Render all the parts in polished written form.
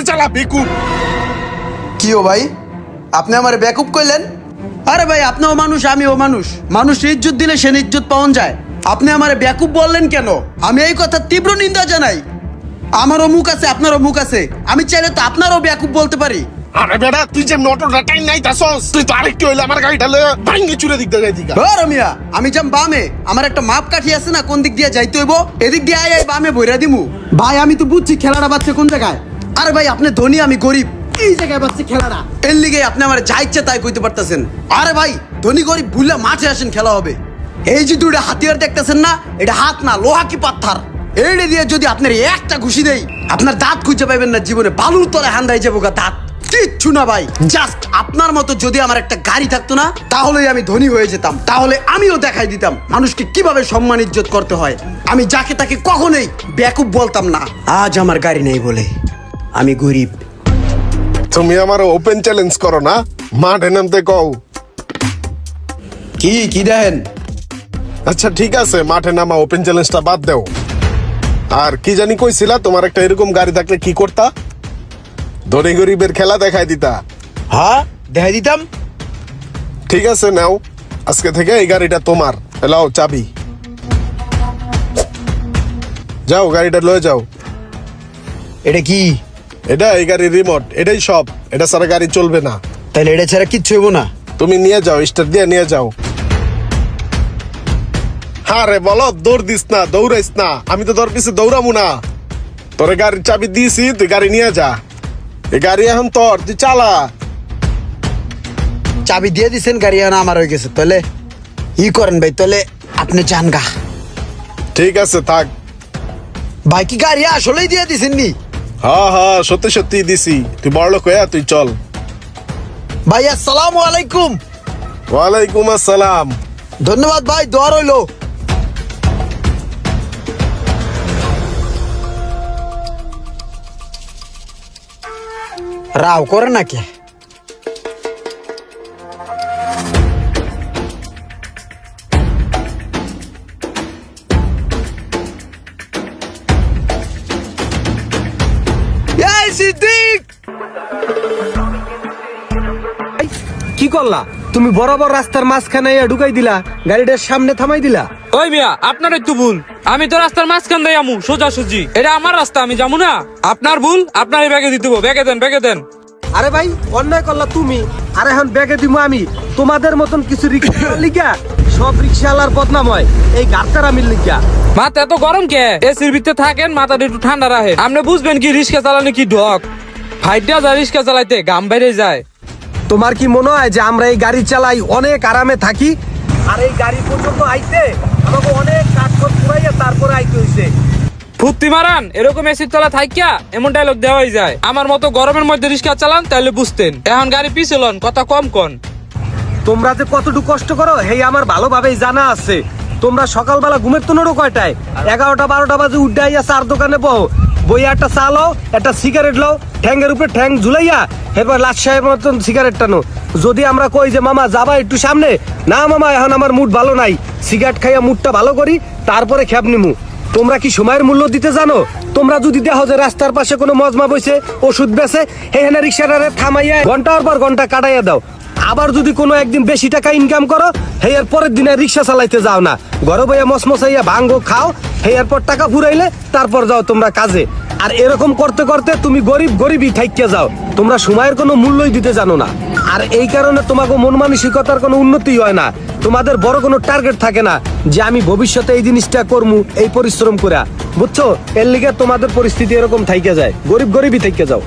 আস্তে চালা বেকুব। কি ও ভাই, আপনি আমার বেকুব কইলেন? আরে ভাই, আপনিও মানুষ আমিও মানুষ, মানুষ ইজ্জত দিলে সে ইজ্জত পাওয়া যায়। আপনি আমার বেকুব বললেন কেন? আমি এই কথা তীব্র নিন্দা জানাই। আমারও মুখ আছে, আপনারও মুখ আছে, আমি চাইলে তো আপনারও বেকুব বলতে পারি। আরে বেটা, তুই যে নটরটা টাইম নাই তাছস, তুই তো আরেকটু হইলে আমার গাড়িটা লয়ে ভাঙ্গে চুরে দিক দিয়ে দিকা। রমিয়া, আমি যাম বামে, আমার একটা মাপ কাঠি আছে না, কোন দিক দিয়ে যাইতে হইব, এদিক দিয়ে আই বামে বইরা দিমু। ভাই আমি তো বুঝছি খেলাটা বাচ্চা কোন জায়গায়। আরে ভাই, আপনি ধনী আমি গরিব, এই জায়গায় বাচ্চা খেলাটা, এর লিগে আপনি আমার যা ইচ্ছা তাই কইতে পারতেছেন। আরে ভাই, ধনী গরিব ভুলে মাঠে আসেন, খেলা হবে। এই যে দুইটা হাতিয়ার দেখতেছেন না, এটা হাত না, লোহা কি পাথর। এইটা দিয়ে যদি আপনার একটা ঘুষি দেই, আপনার দাঁত খুঁজে পাইবেন না জীবনে, বালুর তলে হান্দাই যাবো গা দাঁত। কিচ্ছু না ভাই, জাস্ট আপনার মতো যদি আমার একটা গাড়ি থাকতো না, তাহলেই আমি ধনী হয়ে যেতাম। তাহলে আমিও দেখাই দিতাম মানুষকে কিভাবে সম্মান ইজ্জত করতে হয়। আমি যাকে তাকে কখনোই বেকুব বলতাম না। আজ আমার গাড়ি নেই বলে আমি গরিব। তুমি আমার ওপেন চ্যালেঞ্জ করো না, মাঠে নামতে কও। কি দেখেন? আচ্ছা ঠিক আছে, মাঠে নামা, ওপেন চ্যালেঞ্জটা বাদ দেও। আর কি জানি কইছিলা, তোমার একটা এরকম গাড়ি থাকলে কি করতা? ধনী গরিবের খেলা দেখাই দিতা। হ্যাঁ, দেখাই দিতাম। ঠিক আছে, নাও, আজকে থেকে এই গাড়িটা তোমার। লাও চাবি, যাও গাড়িটা লয়ে যাও। এটা কি? এটা এই গাড়ির রিমোট, এটাই সব। এটা ছাড়া গাড়ি চলবে না। তাহলে এটা ছাড়া কিচ্ছু হইব না? তুমি নিয়ে যাও, স্টার্ট দিয়ে নিয়ে যাও। হ্যাঁ রে, বলো, দৌড় দিস না, দৌড়াইস না। আমি তো তোর পিছে দৌড়াবো না। তোরে গাড়ির চাবি দিয়েছি, তুই গাড়ি নিয়ে যা। এই গাড়ি এখন তোর, তুই চালা। চাবি দিয়ে দিছেন, গাড়ি এখন আমার হয়ে গেছে। তাহলে ই করেন ভাই, তাহলে আপনি যান গা। ঠিক আছে, থাক। ভাই কি গাড়ি আসলেই দিয়ে দিছেন নি? হ্যাঁ হ্যাঁ, সত্যি সত্যি দিছি। তুই বড়লোক হয়ে তুই চল। ভাই আসসালামু আলাইকুম। ওয়ালাইকুম আসসালাম। ধন্যবাদ ভাই, দোয়া রইলো। রাও করে নাকি? কি করলা তুমি? বরাবর রাস্তার মাঝখানে ঢুকাই দিলা, গাড়িটার সামনে থামাই দিলা। ওই মিয়া, আপনার একটু ভুল। আমি তো রাস্তার মাঝখান দিয়ে আমু সোজা সুজি, এটা আমার রাস্তা, আমি যাবো না। আপনার ভুল, আপনার ব্যাগে দিতে হবে। ব্যাগে দেন। আরে ভাই, অন্যায় করলা তুমি, আর এখন ব্যাগে দিব আমি। তোমাদের মতন কিছু রিক্সা লিখা সব রিক্সাওয়ালার বদনাম হয় এই গাড়টার আমি লিখা। মাথা এত গরম কে? এসির ভিতরে থাকেন, মাথাটা একটু ঠান্ডা রাখেন। আপনি বুঝবেন কি রিক্সা চালানো কি ঢক। ফাইটটা যায় রিক্সা চালাইতে, গাম বাইরে যায়। তোমার কি মনে হয় যে আমরা এই গাড়ি চালাই অনেক আরামে থাকি? আর এই গাড়ি পর্যন্ত আইতে আমাকে অনেক কাঠখড় পুরাইয়া তারপরে আইতে হইছে। ফুর্তি মারান, এরকম এসির তলা থাইকা এমন ডায়লগ দেওয়াই যায়। আমার মতো গরমের মধ্যে রিক্সা চালান, তাহলে বুঝতেন। এখন গাড়ি পিছলন, কথা কম কন। তোমরা যে কতটুকু কষ্ট করো হেই আমার ভালোভাবেই জানা আছে। তোমরা সকালবেলা ঘুমের তো নড়ো কয়টায়? 11টা-12টা বাজে উঠে আইয়া চার দোকানে বও, বইয়া একটা চা লও, একটা সিগারেট লও, ঠ্যাঙ্গের উপরে ঠ্যাং ঝুলাইয়া এরপর লাশ সাহেবের মতন সিগারেট টানো। যদি আমরা কই যে মামা যাবা একটু সামনে, না মামা এখন আমার মুড ভালো নাই, সিগারেট খাইয়া মুডটা ভালো করি তারপরে খ্যাপ নিমু। তোমরা কি সময়ের মূল্য দিতে জানো? তোমরা যদি দেখো যে রাস্তার পাশে কোনো মজমা বইছে, ওষুধ বেছে, এখানে রিক্সাটারে থামাইয়া ঘন্টার পর ঘন্টা কাটাইয়া দাও। আবার যদি কোনো একদিন বেশি টাকা ইনকাম করো, হেয়ার পরের দিনে রিক্সা চালাইতে যাও না, ঘরে বইয়া মসমসাইয়া ভাঙ্গো খাও, হেয়ার পর টাকা ফুরাইলে তারপর যাও তোমরা কাজে। আর এরকম করতে করতে তুমি গরিবই থাইকে যাও। তোমরা সময়ের কোনো মূল্যই দিতে জানো না, আর এই কারণে তোমাকে মন মানসিকতার কোনো উন্নতি হয় না। তোমাদের বড় কোনো টার্গেট থাকে না যে আমি ভবিষ্যতে এই জিনিসটা করবো, এই পরিশ্রম করে, বুঝছো? এর লিগে তোমাদের পরিস্থিতি এরকম থাইকে যায়, গরিবই থাইকে যাও।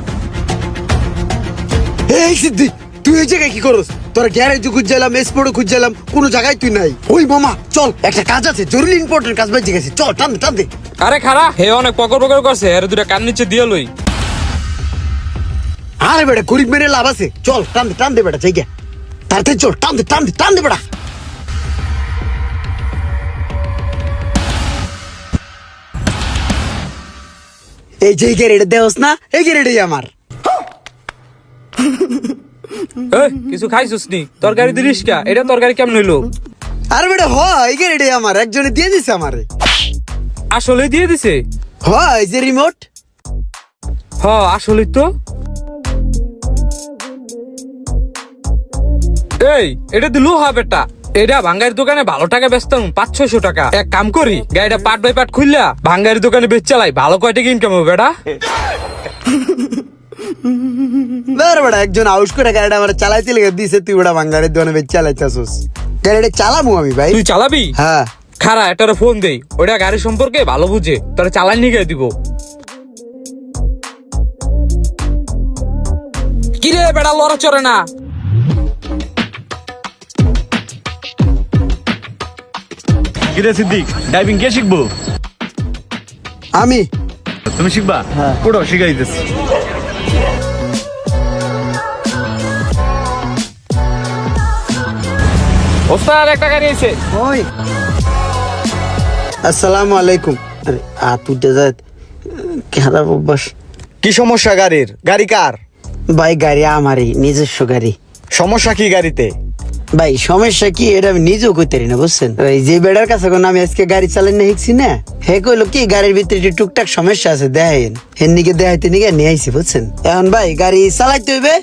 এই সিদ্ধি, তুই এই জায়গায় কি করস? তোর গ্যারেজও খুঁজছিলাম, এক্সপোর্টও খুঁজছিলাম, কোনো জায়গায় তুই নাই। ওই মামা চল, একটা কাজ আছে, জরুরি ইম্পর্টেন্ট কাজ বেঁচে গেছে, চল টান দে। আরে খারা, হে অনেক পকর করছে, এর দুটা কান নিচে দিয়ে লই। আরে বেটা, গরিব মেরে লাভ আছে, চল টান দে বেটা, জায়গা তাড়াতাড়ি চল, টান দে বেটা। এই যে গ্যারেডে দেওস না, এই গ্যারেডেই আমার। কিছু খাইছিস নি? তরকারি দিলিস কা? এটা তরকারি কেমন হইলো? আরে বেটা হয়, এই গ্যারেডে আমার, একজনে দিয়ে দিছে আমারে। আসলে দিয়ে দিছে? হয় যে রিমোট। হ আসলে তো এই এটা দিলু হবে বেটা, এটা ভাঙ্গারির দোকানে ভালো টাকা বেচতাম 500-600 টাকা। এক কাম করি, গাড়িটা পার্ট বাই পার্ট খুললা ভাঙ্গারির দোকানে বেচ চালাই, ভালো কয় টাকা ইনকাম হবে বেটা। বেটা একজন আউস করে গাড়িটা আমার চালাইতে লেগে দিছে, তুই ওটা ভাঙ্গারের দোকানে বেচ চালাইতেছিস। গাড়িটা চালামু আমি ভাই। তুই চালাবি? হ্যাঁ। খারা এটারে ফোন দেই, ওটা গাড়ি সম্পর্কে ভালো বুঝে, তোরা চালাই নিয়ে গিয়ে দিব। কিরে বেটা লড়া চড়ে না? কিরে সিদ্দিক, ড্রাইভিং কে শিখবো? আমি। তুমি শিখবা? হ্যাঁ। পুরো শিখাই দিতেছি। ওস্তাদ একটা গাড়ি আছে। ওই আসসালামু আলাইকুম। আরে তুই যা খারাপ অভ্যাস। কি সমস্যা গাড়ির? গাড়ি কার? ভাই গাড়ি আমারই, নিজস্ব গাড়ি। সমস্যা কি গাড়িতে? ভাই সমস্যা কি এটা আমি নিজেও কইতে পারি না, বুঝছেন? ওই যে বেড়ার কাছে কোন আমি আজকে গাড়ি চালাই না শিখছি না, হে কইলো কি গাড়ির ভিতরে একটু টুকটাক সমস্যা আছে দেখেন, হেন নিকে দেখাইতে নিকে নিয়ে আইছি, বুঝছেন? এখন ভাই গাড়ি চালাইতে হইবে,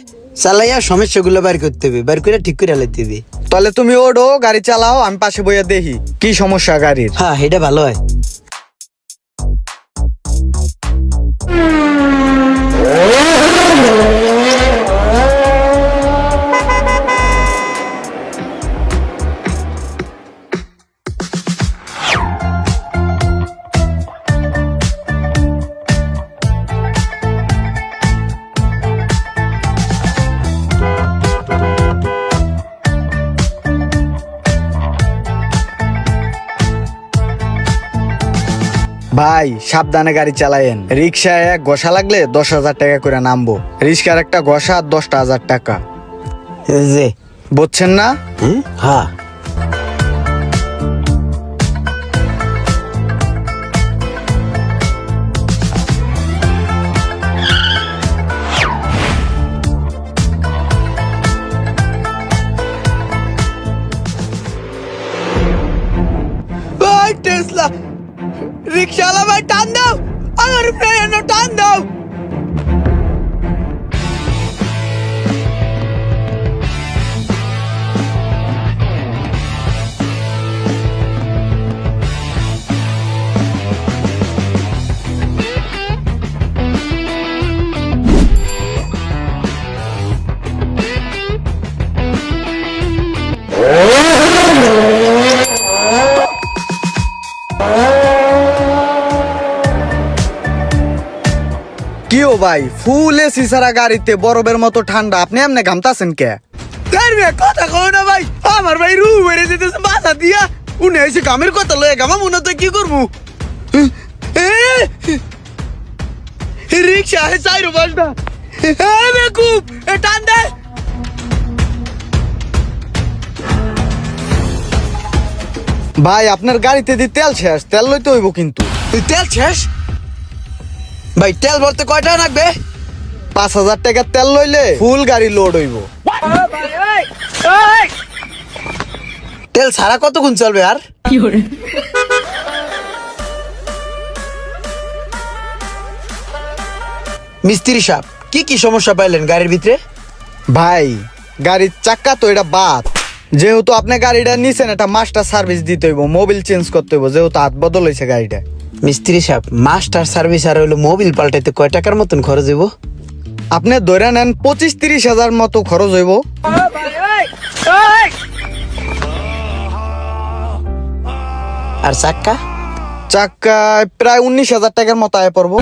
চালাইয়া সমস্যাগুলো বের করতে হবে, বের করে ঠিক করে আলাইতে হবে। তাহলে তুমি ওডো গাড়ি চালাও, আমি পাশে বইয়া দেখি কি সমস্যা গাড়ির। হ্যাঁ এটা ভালো হয়। ভাই সাবধানে গাড়ি চালায়েন, রিক্সায় এক ঘষা লাগলে 10,000 টাকা করে নামবো, রিক্সার একটা ঘষা 10,000 টাকা, এই যে বুঝছেন না? হ্যাঁ টেসলা রিক্সাওয়ালা ভাই টান দাও, আমার উপরে টান দাও। কি ও ভাই, ফুল এসি সারা গাড়িতে বরফের মতো ঠান্ডা, আপনি এমনি ঘামতাছেন কে? কথা কও না ভাই, আমার ভাই রু বেড়ে যেতেছে মাথা দিয়া, উনি এসে গামের কথা লয়ে গামা মনে তো কি করবো? রিক্সা হে চাইরো বাসটা, বেকুব টান দে। ভাই আপনার গাড়িতে দি তেল শেষ, তেল লইতে হইব কিন্তু। তেল শেষ? ভাই তেল ভরতে কয় টাকা লাগবে? 5,000 টাকার তেল লইলে ফুল গাড়ি লোড হইব। তেল সারা কতক্ষণ চলবে আর? মিস্ত্রি সাহেব কি কি সমস্যা পাইলেন গাড়ির ভিতরে? ভাই গাড়ির চাক্কা তো এটা বাদ, যেহেতু আপনি গাড়িটা নিছেন এটা মাস্টার সার্ভিস দিতে হইব, মোবিল চেঞ্জ করতে হইব, যেহেতু হাত বদল হয়েছে গাড়িটা। মিস্ত্রি সাহেব মাস্টার সার্ভিস আর হইলো মোবিল পাল্টাইতে কয় টাকার মতন খরচ হইব? আপনি ধরে নেন 25-30 হাজার মতো খরচ হইব। আর চাক্কা? চাক্কায় প্রায় 19,000 টাকার মতো আয় পড়বো।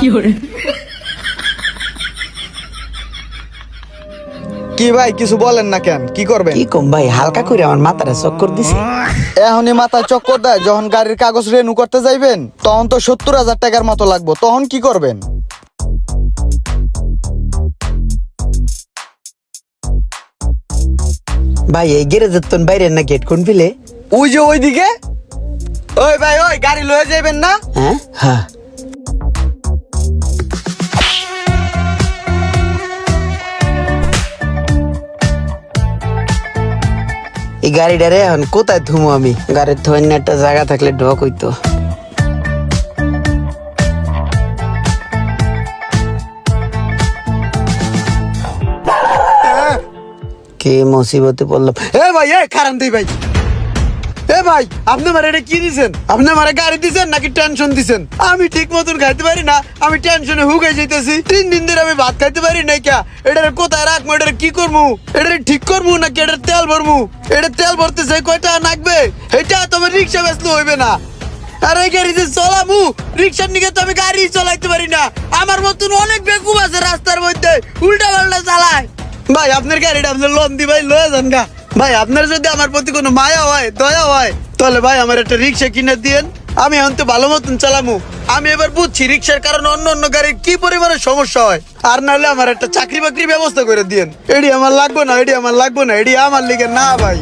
কি ভাই কিছু বলেন না কেন, কি করবেন? কি কম ভাই, হালকা করে আমার মাথাটা চক্কর দিছে। এখনই মাথায় চক্কর দেয়, যখন গাড়ির কাগজ রেনু করতে যাইবেন তখন তো 70,000 টাকার মতো লাগবে, তখন কি করবেন? ভাই এই গ্যারেজের তো বাইরে না গেট কোন ফিলে? ওই যে ওইদিকে। ওই ভাই ওই গাড়ি লয়ে যাবেন না? হ্যাঁ হ্যাঁ। এই গাড়িটারে এখন কোথায় থুমো আমি? গাড়ির থইনে একটা জায়গা থাকলে ঢক হইতো। কে মুসিবতে পড়লাম। এ ভাই এ কারণ দেই ভাই। এ ভাই আপনি আমার এটা কি দিছেন? আপনি আমার গাড়ি দিছেন নাকি টেনশন দিছেন? আমি ঠিক মতন খাইতে পারি না, আমি টেনশনে হুগাই যাইতেছি। 3 দিন ধরে আমি ভাত খাইতে পারি নাই কা। এটারে কোথায় রাখবো? এটারে কি করবো? এটারে ঠিক করবো নাকি এটার তেল ভরবো? এটা তেল ভরতে যাই কয়টা লাগবে? এটা তোমার রিক্সা বেচলে হইবে না। আর এই গাড়িতে চলামু, রিক্সার নিকে তো আমি গাড়ি চালাইতে পারি না। আমার মতন অনেক বেকুব আছে রাস্তার মধ্যে, উল্টা পাল্টা চালায়। ভাই আপনার গাড়িটা আপনার লোন দি ভাই, লয়ে যান গা। ভাই আপনার যদি আমার প্রতি কোনো মায়া হয়, দয়া হয়, তাহলে ভাই আমার একটা রিক্সা কিনে দিয়েন। আমি এখন তো ভালো মতন চালামু। আমি এবার বুঝছি রিক্সার কারণে অন্য অন্য গাড়ির কি পরিমাণের সমস্যা হয়। আর নাহলে আমার একটা চাকরি বাকরি ব্যবস্থা করে দিয়েন। এডি আমার লাগবে না, এডি আমার লাগবে না, এডি আমার লিগে না ভাই।